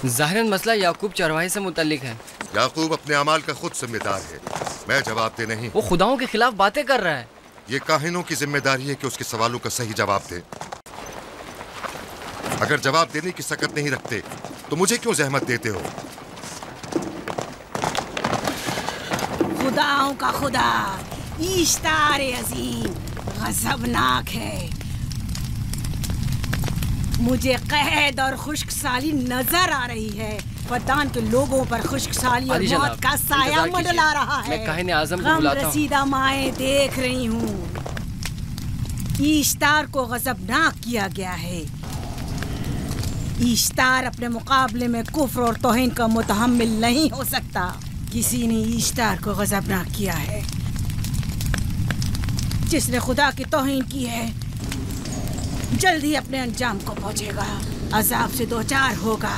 ज़ाहिरन मसला याकूब चरवाहे से मुतल्लिक है। याकूब अपने अमाल का खुद जिम्मेदार है, मैं जवाब दे नहीं। वो खुदाओं के खिलाफ बातें कर रहा है। ये काहिनों की जिम्मेदारी है कि उसके सवालों का सही जवाब दे। अगर जवाब देने की सकत नहीं रखते तो मुझे क्यों जहमत देते हो? खुदाओं का खुदा ईश्तार अजीम गज़बनाक है। मुझे कैद और खुश्क साली नजर आ रही है। फद्दान के लोगों पर खुश्क साली और मौत का साया मंडला रहा है। मैं काहिन आज़म को बुलाता हूं। रसीदा माएँ देख रही हूँ। ईश्तार को गज़बनाक किया गया है। ईश्तार अपने मुकाबले में कुफ्र और तौहीन का मुतहम्मिल नहीं हो सकता। किसी ने ईश्तार को गज़बनाक किया है। जिसने खुदा की तौहीन की है जल्द ही अपने अंजाम को पहुंचेगा, अजाब से दो चार होगा।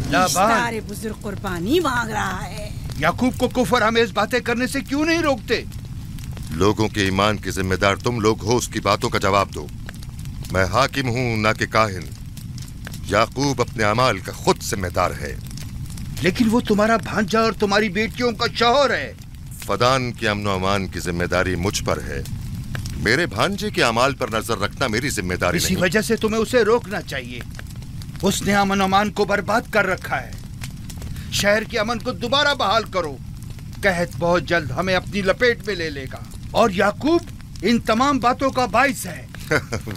ईश्तार बुजुर्ग कुर्बानी मांग रहा है। याकूब को कुफ्र आमेज बातें करने से क्यों नहीं रोकते? लोगों के ईमान के जिम्मेदार तुम लोग हो, उसकी बातों का जवाब दो। मैं हाकिम हूँ ना कि काहिन। याकूब अपने अमाल का खुद जिम्मेदार है। लेकिन वो तुम्हारा भांजा और तुम्हारी बेटियों का शौहर है। फदान के अमन अमान की जिम्मेदारी मुझ पर है। मेरे भांजे के अमाल पर नजर रखना मेरी जिम्मेदारी नहीं। इसी वजह से तुम्हें उसे रोकना चाहिए। उसने अमन अमान को बर्बाद कर रखा है। शहर के अमन को दोबारा बहाल करो। कहत बहुत जल्द हमें अपनी लपेट में ले लेगा और याकूब इन तमाम बातों का बाइस है।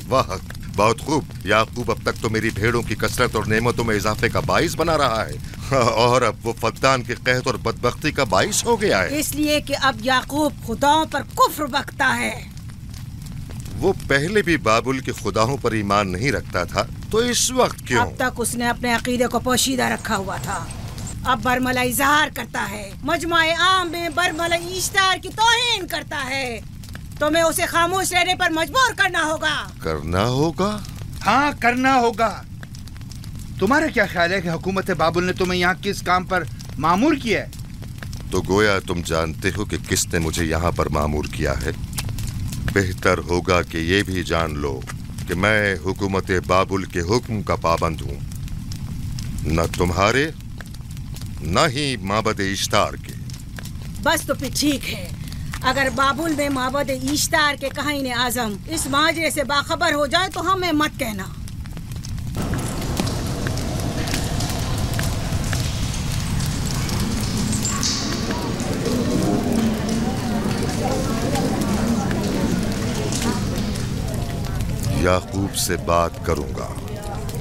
वाह, बहुत खूब। याकूब अब तक तो मेरी भेड़ों की कसरत और नेमतों में इजाफे का बाइस बना रहा है और अब वो फद्दान के कहत और बदबख्ती का बाइस हो गया है। इसलिए कि अब याकूब खुदाओं पर कुफ्र बकता है। वो पहले भी बाबुल के खुदाओं पर ईमान नहीं रखता था, तो इस वक्त क्यों? अब तक उसने अपने अकीदे को पोशीदा रखा हुआ था, अब बरमला इजहार करता है। मजमाए आम में बरमला ईश्तार की तौहीन करता है। तुम्हें उसे खामोश रहने पर मजबूर करना होगा। करना होगा? हाँ, करना होगा। तुम्हारा क्या ख्याल है कि हुकूमत बाबुल ने तुम्हें यहाँ किस काम पर मामूर किया है? तो गोया तुम जानते हो कि किसने मुझे यहाँ पर मामूर किया है। बेहतर होगा कि ये भी जान लो कि मैं हुकूमत बाबुल के हुक्म का पाबंद हूँ, न तुम्हारे न ही माबद इश्तार के। बस तो फिर ठीक है। अगर बाबुल में माबद इश्तार के काहिन आजम इस माजरे से बाखबर हो जाए तो हमें मत कहना। याकूब से बात करूंगा।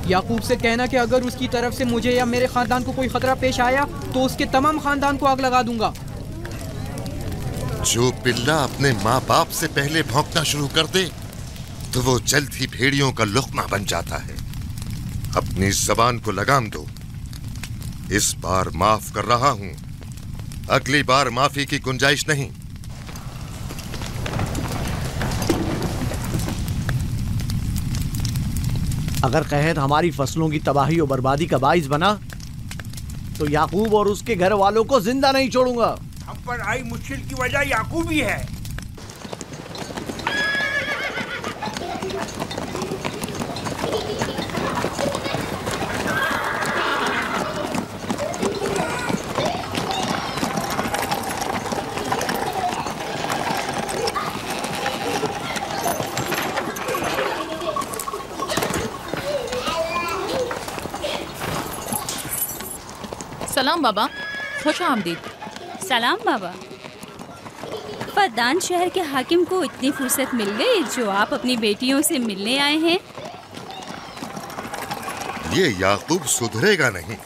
याकूब से कहना कि अगर उसकी तरफ से मुझे या मेरे खानदान को कोई खतरा पेश आया तो उसके तमाम खानदान को आग लगा दूंगा। जो पिल्ला अपने माँ बाप से पहले भौंकना शुरू कर दे तो वो जल्द ही भेड़ियों का लुक़मा बन जाता है। अपनी ज़बान को लगाम दो। इस बार माफ कर रहा हूँ, अगली बार माफी की गुंजाइश नहीं। अगर कहत हमारी फसलों की तबाही और बर्बादी का बाइस बना तो याकूब और उसके घर वालों को जिंदा नहीं छोड़ूंगा। हम पर आई मुश्किल की वजह याकूब ही है। सलाम बाबा, खुश आमदीद। सलाम बाबा। फद्दान शहर के हाकिम को इतनी फुर्सत मिल गई जो आप अपनी बेटियों से मिलने आए हैं। ये याकूब सुधरेगा नहीं।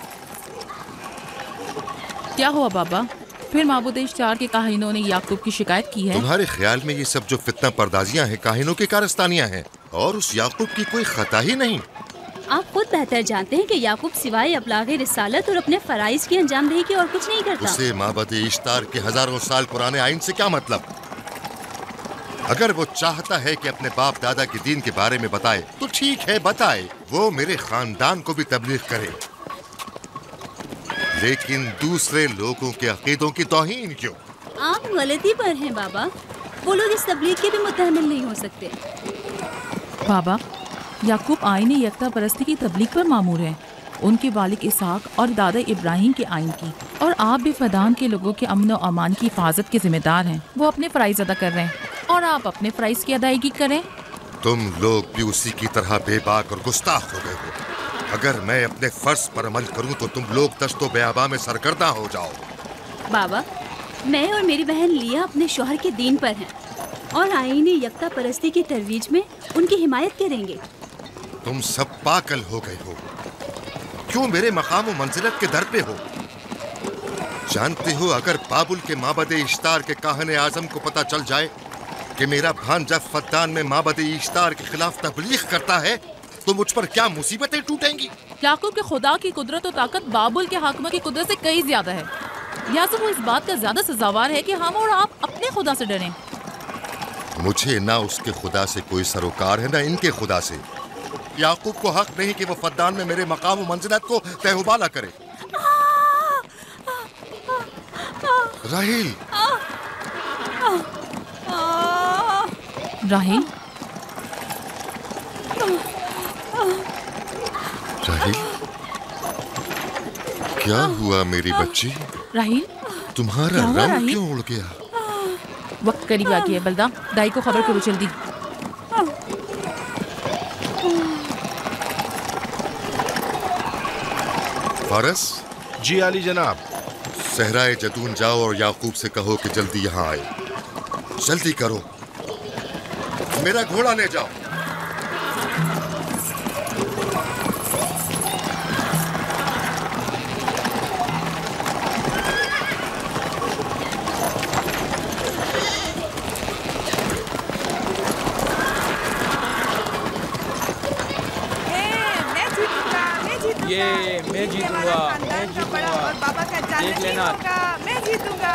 क्या हुआ बाबा? फिर माबूद इश्तार के काहिनों ने याकूब की शिकायत की है? तुम्हारे ख्याल में ये सब जो फितना पर्दाजियां हैं काहिनों की कारस्तानियां हैं और उस याकूब की कोई खता ही नहीं। आप खुद बेहतर जानते हैं कि याकूब सिवाय अबलागे रिसालत और अपने फराइज की अंजामदही की और कुछ नहीं करता। उसे माबद इश्तार के हजारों साल पुराने आइन से क्या मतलब? अगर वो चाहता है कि अपने बाप दादा के दीन के बारे में बताए तो ठीक है, बताए। वो मेरे खानदान को भी तबलीग करे, लेकिन दूसरे लोगों के अकीदों की तौहीन क्यों? आप गलती पर हैं बाबा। वो लोग इस तबलीग के भी मुतहम्मिल नहीं हो सकते। बाबा, याकूब आईने यकता परस्ती की तबलीग पर मामूर है। उनके वालिद इसहाक और दादा इब्राहिम के आइन की, और आप भी फदान के लोगों के अमन और अमान की हिफाजत के जिम्मेदार हैं। वो अपने फ़राइज़ अदा कर रहे हैं और आप अपने फ़राइज़ की अदायगी करें। तुम लोग भी उसी की तरह बेबाक और गुस्ताख हो गए हो। अगर मैं अपने फर्ज पर अमल करूं तो तुम लोग दश्तो बेआबा में सरगर्दा हो जाओ। बाबा, मैं और मेरी बहन लिया अपने शौहर के दीन पर हैं और आईनी यकता परस्ती की तरवीज में उनकी हिमायत करेंगे। तुम सब पागल हो गए हो। क्यों मेरे मकाम और मंजिलत के दर पे हो? जानते हो, अगर बाबुल के माबद इश्तार के काहने आजम को पता चल जाए कि मेरा भांजा फद्दान में माबद इश्तार के खिलाफ तबलीग करता है तो मुझ पर क्या मुसीबतें टूटेंगी। याकूब के खुदा की कुदरत और ताकत बाबुल के हाकिम की कुदरत से कई ज्यादा है। या तो वो इस बात का ज्यादा सजावार है कि हम और आप अपने खुदा से डरें। मुझे ना उसके खुदा से कोई सरोकार है, ना इनके खुदा से। याकूब को हक नहीं कि वो फद्दान में मेरे मकाम और मंजिलत को तहबाला करे। राहिल, राहिल, राहिल, क्या हुआ मेरी बच्ची? राहिल, तुम्हारा रंग क्यों उड़ गया? वक्त करीब आ गया है बलदा, दाई को खबर करो जल्दी। फारस? जी आली जनाब। सहराए जदून जाओ और याकूब से कहो कि जल्दी यहाँ आए। जल्दी करो, मेरा घोड़ा ले जाओ। ये मैं जीतूंगा, मैं जीतूंगा, देख लेना। मैं जीतूंगा,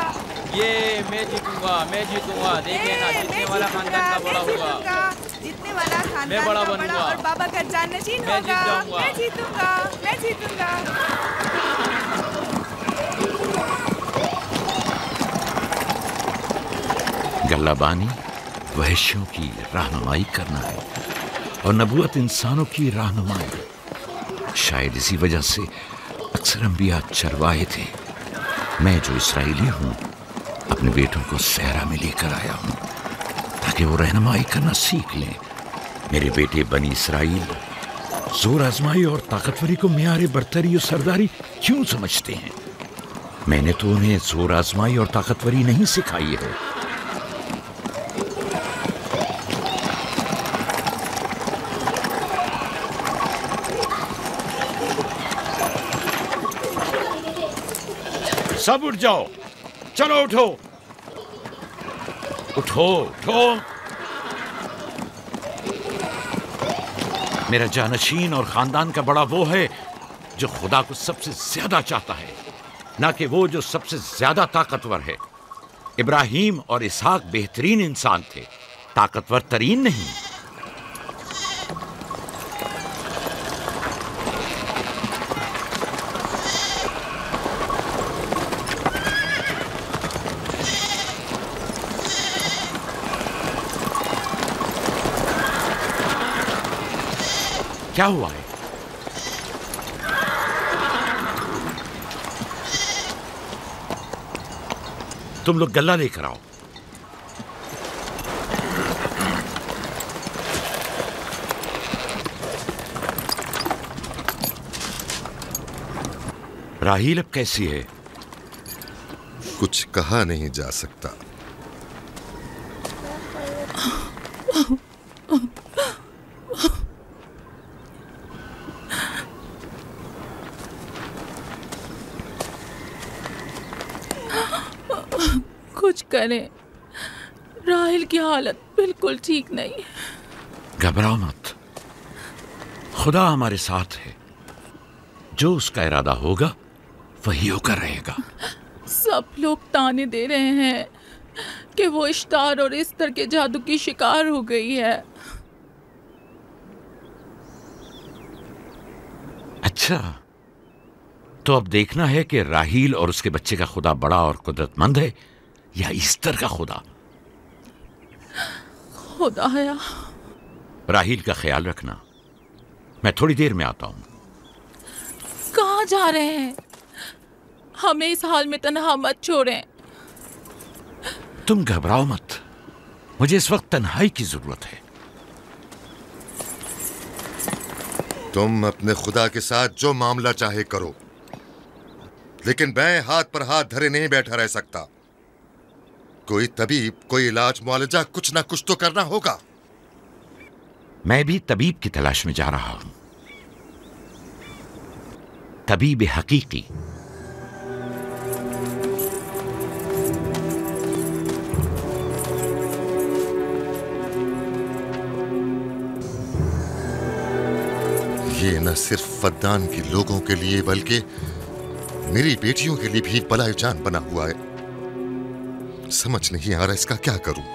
ये मैं जीतूंगा, मैं जीतूंगा, देख लेना। जीतने वाला खानदान का बड़ा होगा, जीतने वाला खानदान मैं बड़ा का बनूंगा और बाबा का जाननशीन मैं होगा। जीत जाऊंगा। मैं जीतूंगा, मैं जीतूंगा। गल्लाबानी वहशियों की रहनुमाई करना है और नबूवत इंसानों की रहनुमाई। शायद इसी वजह से अक्सर अंबिया चरवाहे थे। मैं जो इसराइली हूँ अपने बेटों को सहरा में लेकर आया हूँ ताकि वो रहनुमाई करना सीख लें। मेरे बेटे बनी इसराइल जोर आजमाई और ताकतवरी को मियारे बरतरी और सरदारी क्यों समझते हैं? मैंने तो उन्हें जोर आजमाई और ताकतवरी नहीं सिखाई है। सब उठ जाओ, चलो उठो, उठो उठो। मेरा जानशीन और खानदान का बड़ा वो है जो खुदा को सबसे ज्यादा चाहता है, ना कि वो जो सबसे ज्यादा ताकतवर है। इब्राहिम और इसहाक बेहतरीन इंसान थे, ताकतवर तरीन नहीं। क्या हुआ है? तुम लोग गल्ला लेकर आओ। राहील अब कैसी है? कुछ कहा नहीं जा सकता। कुछ करें, राहिल की हालत बिल्कुल ठीक नहीं। घबराओ मत, खुदा हमारे साथ है। जो उसका इरादा होगा वही होकर रहेगा। सब लोग ताने दे रहे हैं कि वो इश्तार और इस्तर के जादू की शिकार हो गई है। अच्छा, तो अब देखना है कि राहील और उसके बच्चे का खुदा बड़ा और कुदरतमंद है या इस्तर का खुदा। खुदाया, राहील का ख्याल रखना। मैं थोड़ी देर में आता हूं। कहाँ जा रहे हैं? हमें इस हाल में तन्हा मत छोड़ें। तुम घबराओ मत, मुझे इस वक्त तन्हाई की जरूरत है। तुम अपने खुदा के साथ जो मामला चाहे करो, लेकिन मैं हाथ पर हाथ धरे नहीं बैठा रह सकता। कोई तबीब, कोई इलाज मुआलजा, कुछ ना कुछ तो करना होगा। मैं भी तबीब की तलाश में जा रहा हूं, तबीब हकीकी। ये न सिर्फ फद्दान के लोगों के लिए बल्कि मेरी बेटियों के लिए भी बलाए जान बना हुआ है। समझ नहीं आ रहा इसका क्या करूं।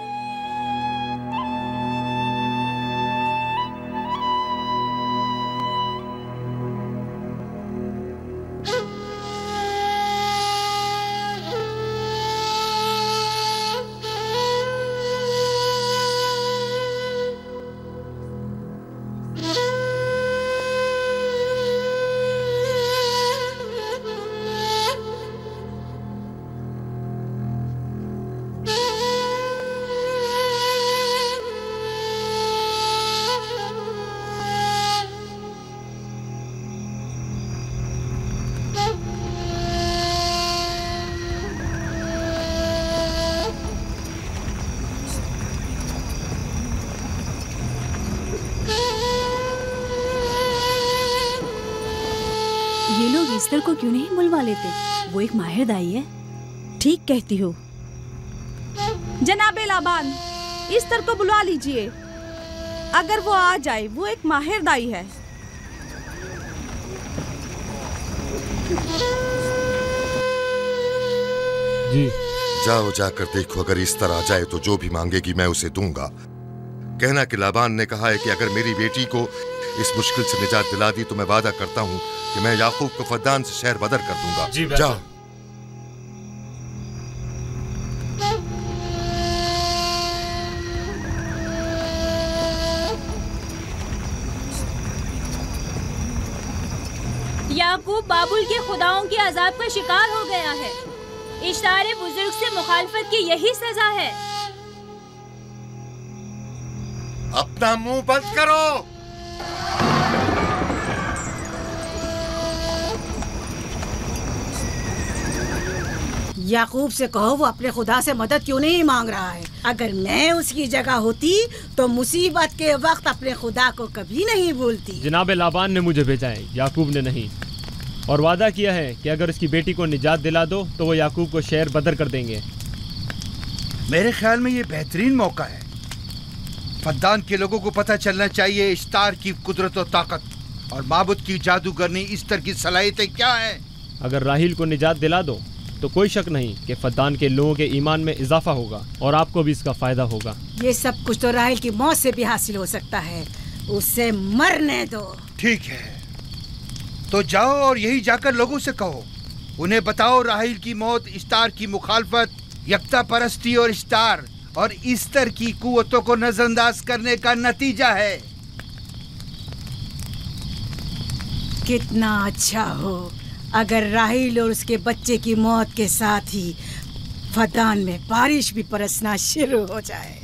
ये लोग ईस्टर को क्यों नहीं बुलवा लेते? वो एक माहिर दाई है। ठीक कहती हो। जनाबे लाबान, ईस्टर को बुलवा लीजिए। अगर वो आ जाए, वो एक माहिर दाई है। जी। जाओ, जाकर देखो, अगर इस तरह आ जाए तो जो भी मांगेगी मैं उसे दूंगा। कहना कि लाबान ने कहा है कि अगर मेरी बेटी को इस मुश्किल से निजात दिला दी तो मैं वादा करता हूं कि मैं याकूब को फद्दान से शहर बदर कर दूंगा। जी, जाओ। याकूब बाबुल के खुदाओं के अजाब का शिकार हो गया है। इश्तारे बुजुर्ग से मुखालफत की यही सजा है। अपना मुंह बंद करो। याकूब से कहो वो अपने खुदा से मदद क्यों नहीं मांग रहा है। अगर मैं उसकी जगह होती तो मुसीबत के वक्त अपने खुदा को कभी नहीं भूलती। जनाब लाबान ने मुझे भेजा है, याकूब ने नहीं। और वादा किया है कि अगर उसकी बेटी को निजात दिला दो तो वो याकूब को शहर बदर कर देंगे। मेरे ख्याल में ये बेहतरीन मौका है। फद्दान के लोगों को पता चलना चाहिए इश्तार की कुदरत और ताकत और माबुद की जादूगरनी इश्तार की सलाहियतें क्या है। अगर राहील को निजात दिला दो तो कोई शक नहीं कि फद्दान के लोगों के ईमान में इजाफा होगा और आपको भी इसका फायदा होगा। ये सब कुछ तो राहील की मौत से भी हासिल हो सकता है। उसे मरने दो। ठीक है, तो जाओ और यही जाकर लोगों से कहो। उन्हें बताओ राहील की मौत इश्तार की मुखालफत, यकता परस्ती और इश्तार और ईस्टर की कुव्वतों को नजरअंदाज करने का नतीजा है। कितना अच्छा हो अगर राहील और उसके बच्चे की मौत के साथ ही फद्दान में बारिश भी बरसना शुरू हो जाए।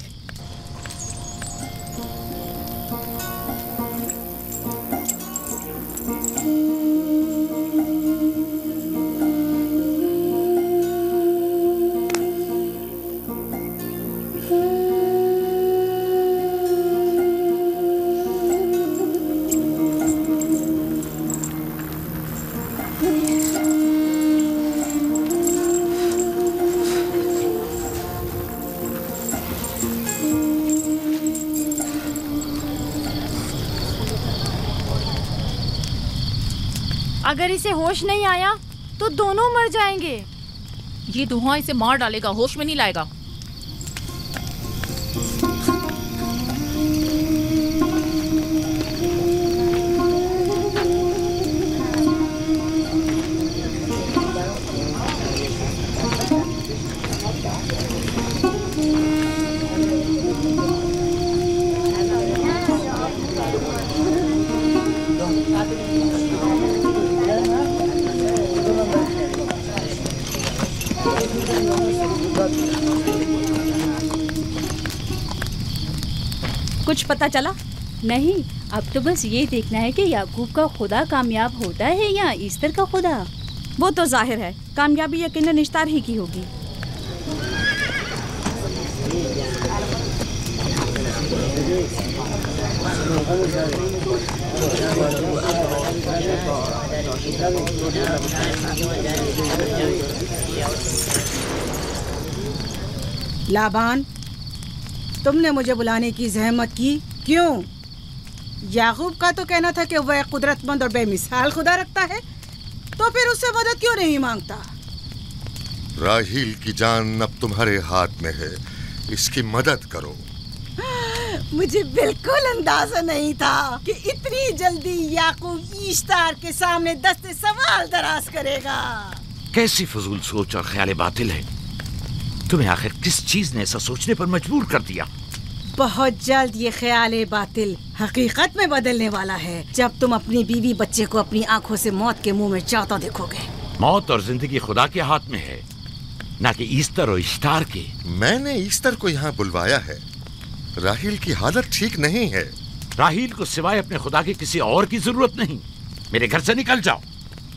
अगर इसे होश नहीं आया तो दोनों मर जाएंगे। ये धुआं इसे मार डालेगा, होश में नहीं लाएगा। कुछ पता चला? नहीं, अब तो बस ये देखना है कि याकूब का खुदा कामयाब होता है या ईस्टर का खुदा। वो तो जाहिर है कामयाबी यकीनन इश्तार ही की होगी। लाबान, तुमने मुझे बुलाने की जहमत की, क्यों? याकूब का तो कहना था कि वह कुदरतमंद और बेमिसाल खुदा रखता है, तो फिर उससे मदद क्यों नहीं मांगता? राहील की जान अब तुम्हारे हाथ में है, इसकी मदद करो। मुझे बिल्कुल अंदाजा नहीं था कि इतनी जल्दी याकूब ईश्तार के सामने दस्ते सवाल दराज करेगा। कैसी फजूल सोच और ख्याल बातिल है। तुम्हें आखिर किस चीज ने ऐसा सोचने पर मजबूर कर दिया? बहुत जल्द ये ख्याल बातिल हकीकत में बदलने वाला है, जब तुम अपनी बीवी बच्चे को अपनी आंखों से मौत के मुंह में जाता देखोगे। मौत और जिंदगी खुदा के हाथ में है, ना कि ईस्टर और इश्तार के। मैंने ईस्टर को यहाँ बुलवाया है। राहील की हालत ठीक नहीं है। राहील को सिवाय अपने खुदा के किसी और की जरूरत नहीं। मेरे घर से निकल जाओ।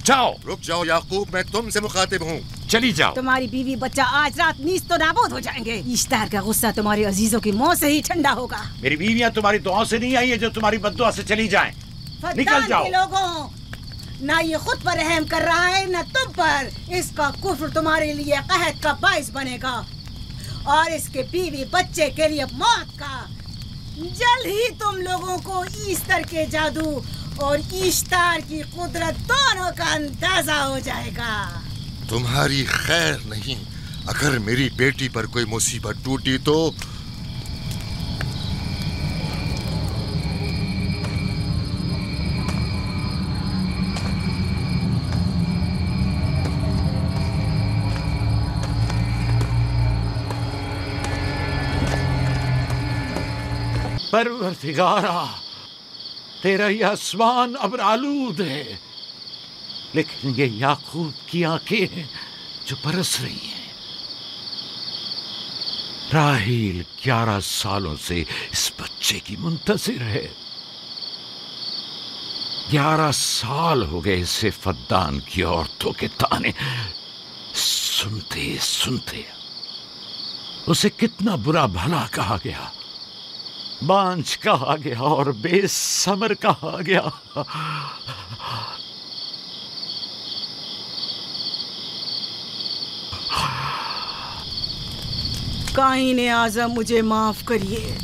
जाओ। रुक जाओ याकूब, मैं तुमसे मुखातिब हूँ। चली जाओ। तुम्हारी बीवी बच्चा आज रात नीस तो नाबूद हो जाएंगे। ईश्तार का गुस्सा तुम्हारे अजीजों की मौत से ही ठंडा होगा। मेरी बीवियाँ तुम्हारी दुआओं से नहीं आई है जो तुम्हारी बद्दुआ से चली जाएं। निकल जाओ। लोगों, ना ये खुद पर रहम कर रहा है न तुम पर। इसका कुफ्र तुम्हारे लिए कहत का बाइस बनेगा और इसके बीवी बच्चे के लिए मौत का। जल्द ही तुम लोगों को ईस्टर के जादू और ईश्तार की कुदरत दोनों का अंदाजा हो जाएगा। तुम्हारी खैर नहीं। अगर मेरी बेटी पर कोई मुसीबत टूटी तो परवरदिगारा, तेरा ये आसमान अब आलूद है, लेकिन ये याकूब की आंखें हैं जो बरस रही हैं। राहील 11 सालों से इस बच्चे की मुंतजिर है। 11 साल हो गए इसे फद्दान की औरतों के ताने सुनते सुनते। उसे कितना बुरा भला कहा गया, बांझ कहा गया और बेसमर कहा गया। काईने आज़म, मुझे माफ करिए।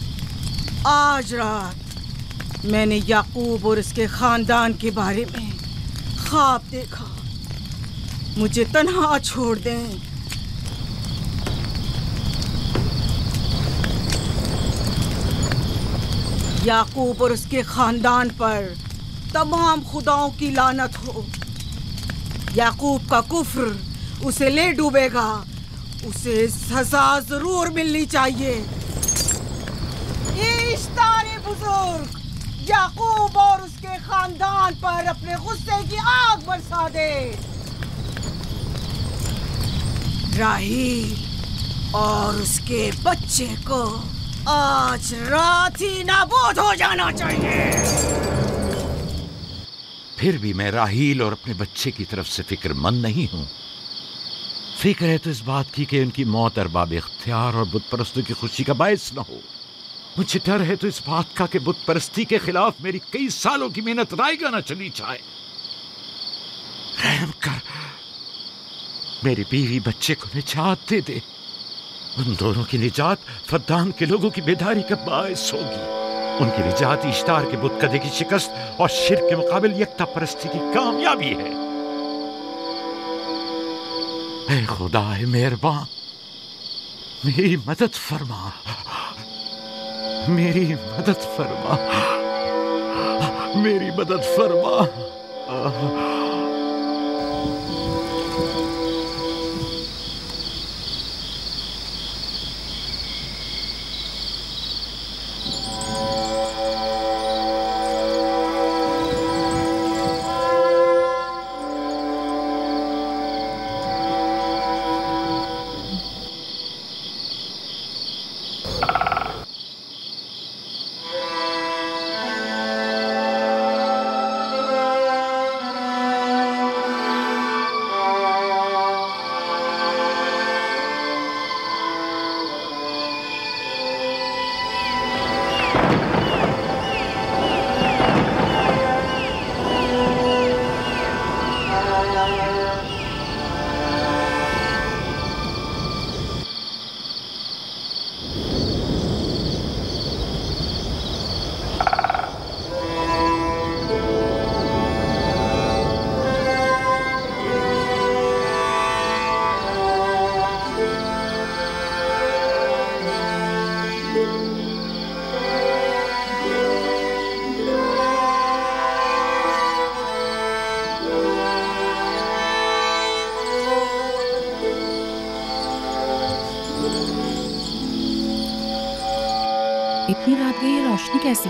आज रात मैंने याकूब और उसके खानदान के बारे में ख्वाब देखा। मुझे तन्हा छोड़ दें। याकूब और उसके खानदान पर तमाम खुदाओं की लानत हो। याकूब का कुफ्र उसे ले डूबेगा। उसे सजा जरूर मिलनी चाहिए। इश्तारे बुजुर्ग, याकूब और उसके खानदान पर अपने गुस्से की आग बरसा दे। राहील और उसके बच्चे को आज रात ही नाबूद हो जाना चाहिए। फिर भी मैं राहील और अपने बच्चे की तरफ से फिक्रमंद नहीं हूं। फिक्र है तो इस बात की कि उनकी मौत अरबाब इख्तियार और बुत परस्तों की खुशी का बायस न हो। मुझे डर है तो इस बात का कि बुत परस्ती के खिलाफ मेरी कई सालों की मेहनत रायगा न चली जाए। रहम कर, मेरी बीवी बच्चे को निजात दे दे। उन दोनों की निजात फद्दान के लोगों की बेदारी का बायस होगी। उनकी निजात इश्तार के बुत कदे की शिकस्त और शिर्क के मुकाबिल यकता परस्ती की कामयाबी है। ऐ खुदा मेहरबान, मेरी मदद फरमा, मेरी मदद फरमा, मेरी मदद फरमा। इतनी रात गई, ये रोशनी कैसी?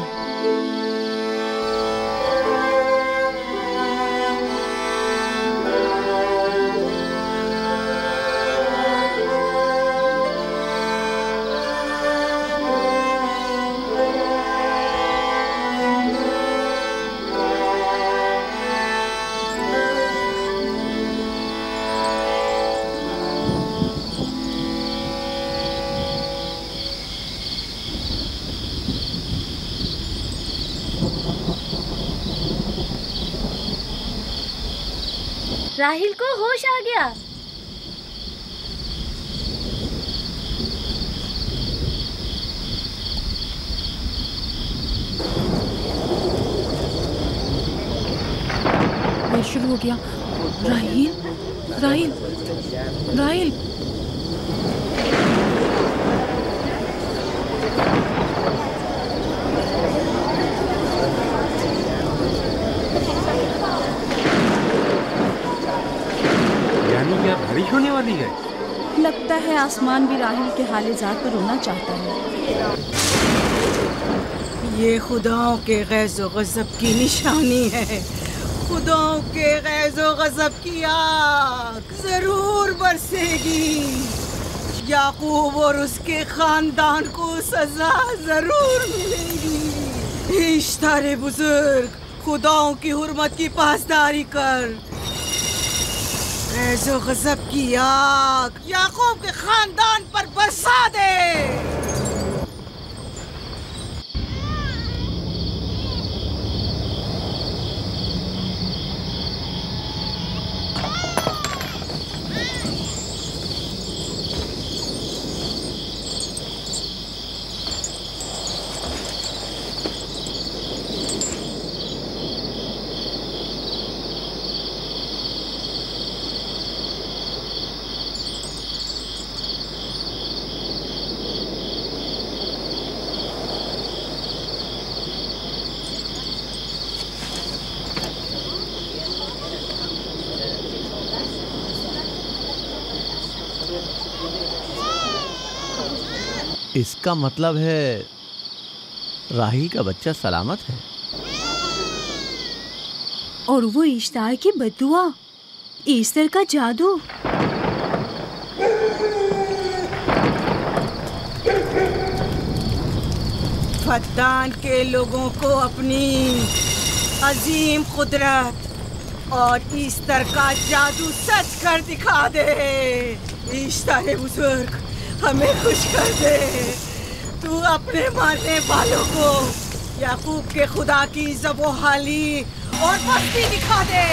राहिल को होश आ गया। ये शुरू हो गया। राहिल, राहिल, राहिल। बारिश होने वाली है। लगता है आसमान भी राहिल के हाले ज़ात पर रोना चाहता है। ये खुदाओं के गैज़ो गज़ब की निशानी है। खुदाओं के गैज़ो गज़ब की आग जरूर बरसेगी। याकूब और उसके खानदान को सजा जरूर मिलेगी। इश्तारे बुजुर्ग, खुदाओं की हुर्मत की पासदारी कर। गैज़ो गज़ब की आग याकूब के खानदान पर बरसा दे। इसका मतलब है राहिल का बच्चा सलामत है। और वो इश्तार की बदुआ, ईस्टर का जादू। फद्दान के लोगों को अपनी अजीम कुदरत और ईस्टर का जादू सच कर दिखा दे। ईस्टर बुजुर्ग, हमें खुश कर दे। तू अपने मारने वालों को याकूब के खुदा की ज़बोहाली और मस्ती दिखा दे।